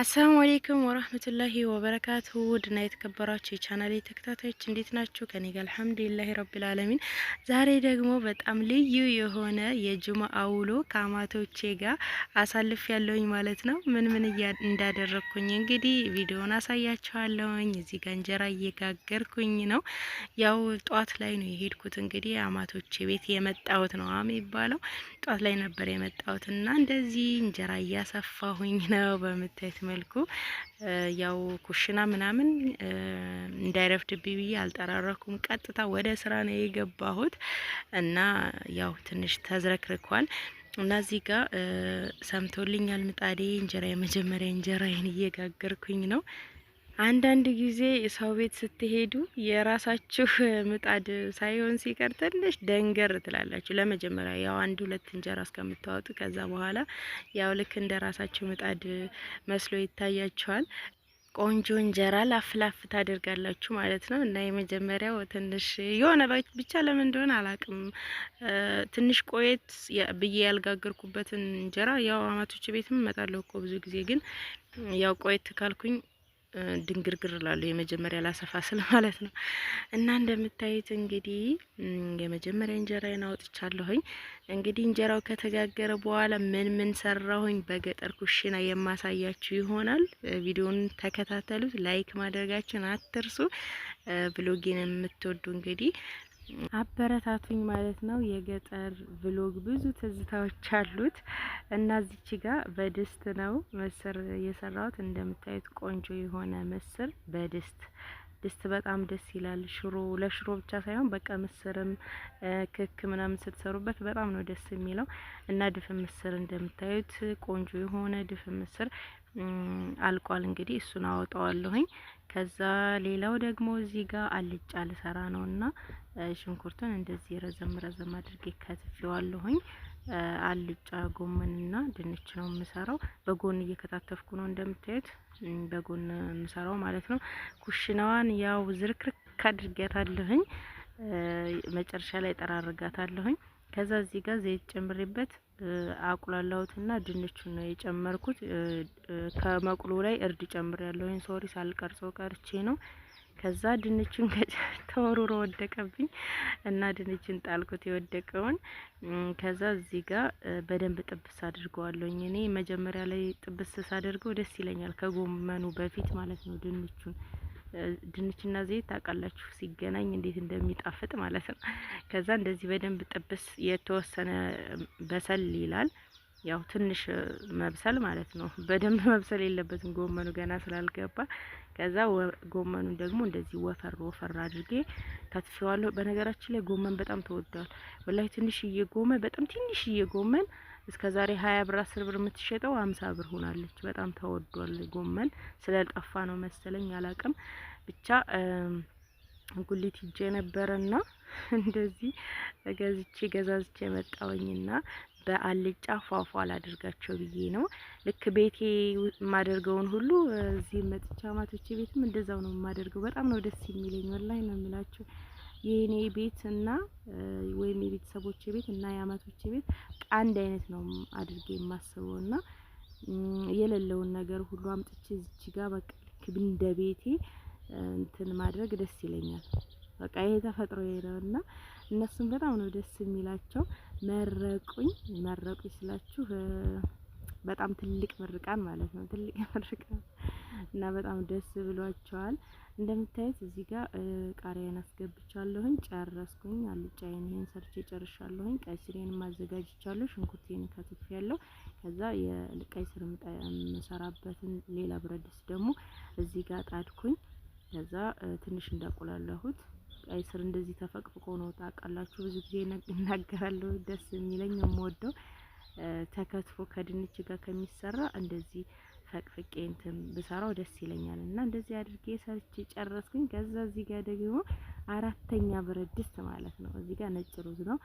አሰላሙ አለይኩም ወራህመቱላሂ ወበረካቱ ውድና የተከበራችሁ የቻናሌ ተከታታዮች እንዴት ናችሁ? ከኔ ጋር አልሐምዱሊላሂ ረቢል ዓለሚን። ዛሬ ደግሞ በጣም ልዩ የሆነ የጁምአ ውሎ ከአማቶቼ ጋር አሳልፍ ያለውኝ ማለት ነው። ምን እንዳደረኩኝ እንግዲህ ቪዲዮን አሳያችኋለሁኝ። እዚህ ጋር እንጀራ እየጋገርኩኝ ነው። ያው ጧት ላይ ነው የሄድኩት። እንግዲህ አማቶቼ ቤት የመጣሁት ነው የሚባለው። ጧት ላይ ነበር የመጣሁት እና እንደዚህ እንጀራ እያሰፋሁኝ ነው በምታዩት መልኩ ያው ኩሽና ምናምን እንዳይረፍድብኝ ብዬ አልጠራረኩም። ቀጥታ ወደ ስራ ነው የገባሁት እና ያው ትንሽ ተዝረክርኳል እና እዚህ ጋር ሰምቶልኛል ምጣዴ። እንጀራ የመጀመሪያ እንጀራዬን እየጋገርኩኝ ነው። አንዳንድ ጊዜ ሰው ቤት ስትሄዱ የራሳችሁ ምጣድ ሳይሆን ሲቀር ትንሽ ደንገር ትላላችሁ። ለመጀመሪያ ያው አንድ ሁለት እንጀራ እስከምታወጡ ከዛ በኋላ ያው ልክ እንደ ራሳችሁ ምጣድ መስሎ ይታያችኋል። ቆንጆ እንጀራ ላፍላፍ ታደርጋላችሁ ማለት ነው። እና የመጀመሪያው ትንሽ የሆነ ብቻ ለምን እንደሆነ አላቅም ትንሽ ቆየት ብዬ ያልጋገርኩበትን እንጀራ ያው አማቶች ቤትም እመጣለሁ እኮ ብዙ ጊዜ ግን ያው ቆየት ካልኩኝ ድንግርግር ላለው የመጀመሪያ ላሰፋ ስለ ማለት ነው። እና እንደምታዩት እንግዲህ የመጀመሪያ እንጀራዬን አውጥቻለሁኝ። እንግዲህ እንጀራው ከተጋገረ በኋላ ምን ሰራሁኝ በገጠር ኩሽና የማሳያችሁ ይሆናል። ቪዲዮውን ተከታተሉት፣ ላይክ ማድረጋችሁን አትርሱ። ብሎጌን የምትወዱ እንግዲህ አበረታቱኝ ማለት ነው። የገጠር ብሎግ ብዙ ትዝታዎች አሉት እና እዚች ጋር በድስት ነው ምስር የሰራሁት። እንደምታዩት ቆንጆ የሆነ ምስር ድስት በጣም ደስ ይላል። ለሽሮ ብቻ ሳይሆን በቃ ምስርም ክክ ምናምን ስትሰሩበት በጣም ነው ደስ የሚለው እና ድፍን ምስር እንደምታዩት ቆንጆ የሆነ ድፍን ምስር አልቋል። እንግዲህ እሱን አወጣዋለሁኝ። ከዛ ሌላው ደግሞ እዚህ ጋር አልጫ ልሰራ ነውና ሽንኩርቱን እንደዚህ ረዘም አድርጌ ከትፌዋለሁኝ። አልጫ ጎመንና ድንች ነው የምሰራው። በጎን እየከታተፍኩ ነው እንደምታዩት፣ በጎን የምሰራው ማለት ነው። ኩሽናዋን ያው ዝርክርክ አድርጌያታለሁኝ። መጨረሻ ላይ ጠራርጋታለሁኝ። ከዛ እዚህ ጋር ዘይት ጨምሬበት አቁላላሁትና ድንቹን ነው የጨመርኩት። ከመቁሎ ላይ እርድ ጨምሬያለሁኝ። ሶሪ ሳልቀርጸው ቀርቼ ነው። ከዛ ድንቹን ተወሩሮ ወደቀብኝ እና ድንቹን ጣልኩት የወደቀውን። ከዛ እዚህ ጋር በደንብ ጥብስ አድርገዋለሁኝ። እኔ መጀመሪያ ላይ ጥብስ ሳደርገው ደስ ይለኛል ከጎመኑ በፊት ማለት ነው። ድንችና ዘይት ታውቃላችሁ ሲገናኝ እንዴት እንደሚጣፍጥ ማለት ነው። ከዛ እንደዚህ በደንብ ጥብስ የተወሰነ በሰል ይላል። ያው ትንሽ መብሰል ማለት ነው። በደንብ መብሰል የለበትም ጎመኑ ገና ስላልገባ። ከዛ ጎመኑን ደግሞ እንደዚህ ወፈር አድርጌ ከትፌዋለሁ። በነገራችን ላይ ጎመን በጣም ተወዷል። ወላሂ በጣም ትንሽዬ ጎመን እስከዛሬ 20 ብር 10 ብር የምትሸጠው 50 ብር ሆናለች። በጣም ተወዷል ጎመን። ስለጠፋ ነው መሰለኝ አላቅም። ብቻ ጉሊት ሂጄ ነበርና እንደዚህ ገዛዝቼ መጣውኝና በአልጫ ፏፏ አላደርጋቸው ብዬ ነው። ልክ ቤቴ የማደርገውን ሁሉ እዚህ መጥቻ ማቶቼ ቤትም እንደዛው ነው የማደርገው። በጣም ነው ደስ የሚለኝ ወላሂ ነው የምላችሁ። የኔ ቤት እና ወይም የቤተሰቦቼ ቤት እና የአማቶቼ ቤት አንድ አይነት ነው አድርጌ የማስበውና የሌለውን ነገር ሁሉ አምጥቼ እዚህ ጋር በቃ ልክ እንደ ቤቴ እንትን ማድረግ ደስ ይለኛል። በቃ ይሄ ተፈጥሮ ነውና እነሱም በጣም ነው ደስ የሚላቸው። መረቁኝ ስላችሁ በጣም ትልቅ ምርቃን ማለት ነው። ትልቅ ምርቃን እና በጣም ደስ ብሏቸዋል። እንደምታዩት እዚህ ጋር ቃሪያን አስገብቻለሁኝ። ጨረስኩኝ። አልጫዬን ይሄን ሰርቼ ጨርሻለሁኝ። ቀይ ስሬንም አዘጋጅቻለሁ። ሽንኩርቴን ከትፌያለሁ። ከዛ የቀይ ስር የምሰራበትን ሌላ ብረት ድስት ደግሞ እዚህ ጋር ጣድኩኝ። ከዛ ትንሽ እንዳቆላላሁት ቀይ ስር እንደዚህ ተፈቅፍቆ ነው ታውቃላችሁ። ብዙ ጊዜ እናገራለሁ። ደስ የሚለኝ የምወደው ተከትፎ ከድንች ጋር ከሚሰራ እንደዚህ ፈቅፍቄ እንትን ብሰራው ደስ ይለኛል። እና እንደዚህ አድርጌ ሰርቼ ጨረስኩኝ። ከዛ እዚህ ጋር ደግሞ አራተኛ ብረት ድስት ማለት ነው። እዚህ ጋር ነጭ ሩዝ ነው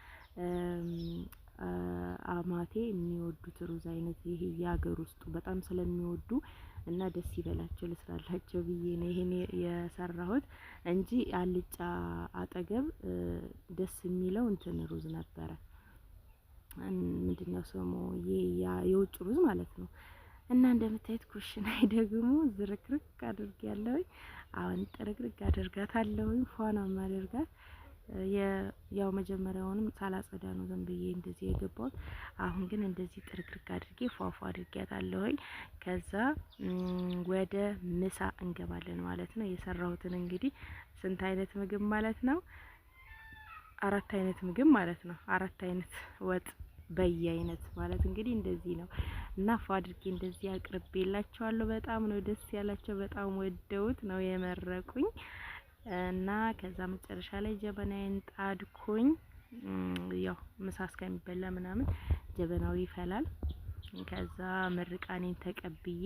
አማቴ የሚወዱት ሩዝ አይነት ይሄ የሀገር ውስጡ በጣም ስለሚወዱ እና ደስ ይበላቸው ልስራላቸው ብዬ ነው ይሄን የሰራሁት እንጂ አልጫ አጠገብ ደስ የሚለው እንትን ሩዝ ነበረ። ምንድነው ስሙ የውጭ ሩዝ ማለት ነው። እና እንደምታዩት ኩሽናዬ ደግሞ ዝርክርክ አድርጌያለሁ። አሁን ጥርግርግ አድርጋታለሁ። ፏና ማድርጋት ያው መጀመሪያውንም ሳላጸዳ ነው ዝም ብዬ እንደዚህ የገባሁት። አሁን ግን እንደዚህ ጥርግርግ አድርጌ ፏፏ አድርጌያታለሁ። ከዛ ወደ ምሳ እንገባለን ማለት ነው። የሰራሁትን እንግዲህ ስንት አይነት ምግብ ማለት ነው? 4 አይነት ምግብ ማለት ነው። 4 አይነት ወጥ በየአይነት ማለት እንግዲህ እንደዚህ ነው። እና ፏ አድርጌ እንደዚህ አቅርቤላችኋለሁ። በጣም ነው ደስ ያላቸው፣ በጣም ወደውት ነው የመረቁኝ። እና ከዛ መጨረሻ ላይ ጀበናዬን ጣድኩኝ። ያው ምሳ እስከሚበላ ምናምን ጀበናው ይፈላል። ከዛ ምርቃኔን ተቀብዬ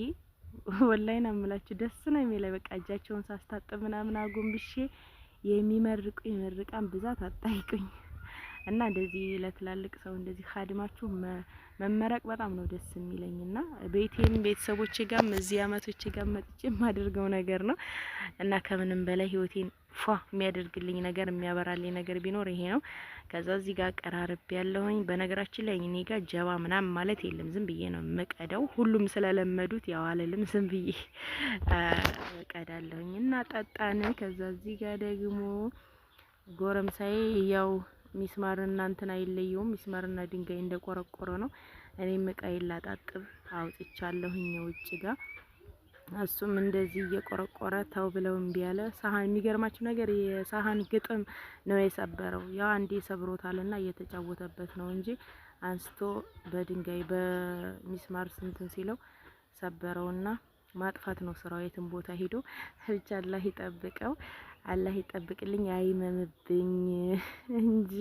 ወላሂ ነው የምላችሁ ደስ ነው የሚለኝ። በቃ እጃቸውን ሳስታጥብ ምናምን አጎንብሼ የሚመርቁኝ ምርቃን ብዛት አጣይቁኝ። እና እንደዚህ ለትላልቅ ሰው እንደዚህ ኻድማችሁ መመረቅ በጣም ነው ደስ የሚለኝና ቤቴም ቤተሰቦቼ ጋርም እዚህ አመቶቼ ጋር መጥቼ የማደርገው ነገር ነው። እና ከምንም በላይ ህይወቴን ፏ የሚያደርግልኝ ነገር የሚያበራልኝ ነገር ቢኖር ይሄ ነው። ከዛ እዚህ ጋር ቀራርብ ያለሁኝ። በነገራችን ላይ እኔ ጋር ጀባ ምናምን ማለት የለም፣ ዝም ብዬ ነው የምቀዳው። ሁሉም ስለለመዱት ያው አለልም ዝም ብዬ ቀዳለሁኝ እና ጠጣን። ከዛ እዚህ ጋር ደግሞ ጎረምሳዬ ያው ሚስማርና እንትን አይለየውም፣ ሚስማርና ድንጋይ እንደቆረቆረ ነው። እኔም እቃዬን ላጣጥብ አውጥቻለሁኝ ውጭ ጋር። እሱም እንደዚህ እየቆረቆረ ተው ብለው እምቢ አለ። ሳህን የሚገርማችሁ ነገር የሳህን ግጥም ነው የሰበረው። ያው አንዴ ሰብሮታልና እየተጫወተበት ነው እንጂ አንስቶ በድንጋይ በሚስማር ስንትን ሲለው ሰበረውና ማጥፋት ነው ስራው። የትም ቦታ ሄዶ ብቻ አላህ ይጠብቀው፣ አላህ ይጠብቅልኝ፣ አይመምብኝ እንጂ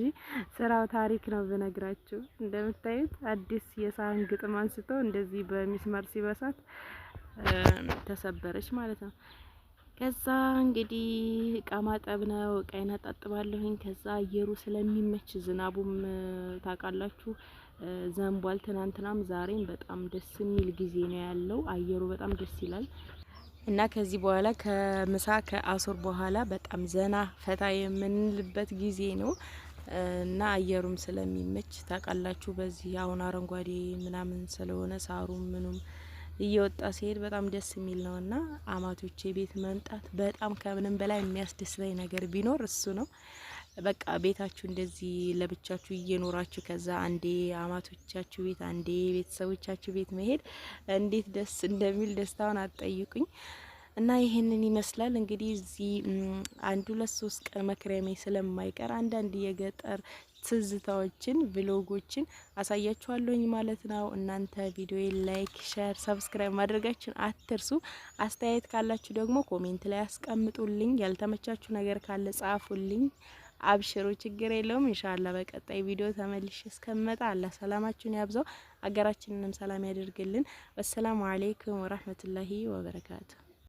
ስራው ታሪክ ነው ብነግራችሁ። እንደምታዩት አዲስ የሳህን ግጥም አንስቶ እንደዚህ በሚስማር ሲበሳት ተሰበረች ማለት ነው። ከዛ እንግዲህ እቃ ማጠብ ነው። እቃዬን አጣጥባለሁኝ። ከዛ አየሩ ስለሚመች ዝናቡም ታውቃላችሁ ዘንቧል። ትናንትናም ዛሬም በጣም ደስ የሚል ጊዜ ነው ያለው። አየሩ በጣም ደስ ይላል። እና ከዚህ በኋላ ከምሳ ከአሱር በኋላ በጣም ዘና ፈታ የምንልበት ጊዜ ነው። እና አየሩም ስለሚመች ታውቃላችሁ በዚህ አሁን አረንጓዴ ምናምን ስለሆነ ሳሩም ምኑም እየወጣ ሲሄድ በጣም ደስ የሚል ነውና አማቶቼ ቤት መምጣት በጣም ከምንም በላይ የሚያስደስተኝ ነገር ቢኖር እሱ ነው። በቃ ቤታችሁ እንደዚህ ለብቻችሁ እየኖራችሁ ከዛ አንዴ አማቶቻችሁ ቤት አንዴ ቤተሰቦቻችሁ ቤት መሄድ እንዴት ደስ እንደሚል ደስታውን አትጠይቁኝ። እና ይሄንን ይመስላል እንግዲህ እዚህ 1-2-3 ቀን መክረሜ ስለማይቀር አንዳንድ የገጠር ትዝታዎችን ብሎጎችን አሳያችኋለሁኝ ማለት ነው። እናንተ ቪዲዮ ላይክ፣ ሼር፣ ሰብስክራይብ ማድረጋችሁን አትርሱ። አስተያየት ካላችሁ ደግሞ ኮሜንት ላይ አስቀምጡልኝ። ያልተመቻችሁ ነገር ካለ ጻፉልኝ። አብሽሩ፣ ችግር የለውም። ኢንሻአላህ በቀጣይ ቪዲዮ ተመልሼ እስከመጣ አላህ ሰላማችሁን ያብዛው፣ አገራችንንም ሰላም ያደርግልን። ወሰላሙ አለይኩም ወራህመቱላሂ ወበረካቱ።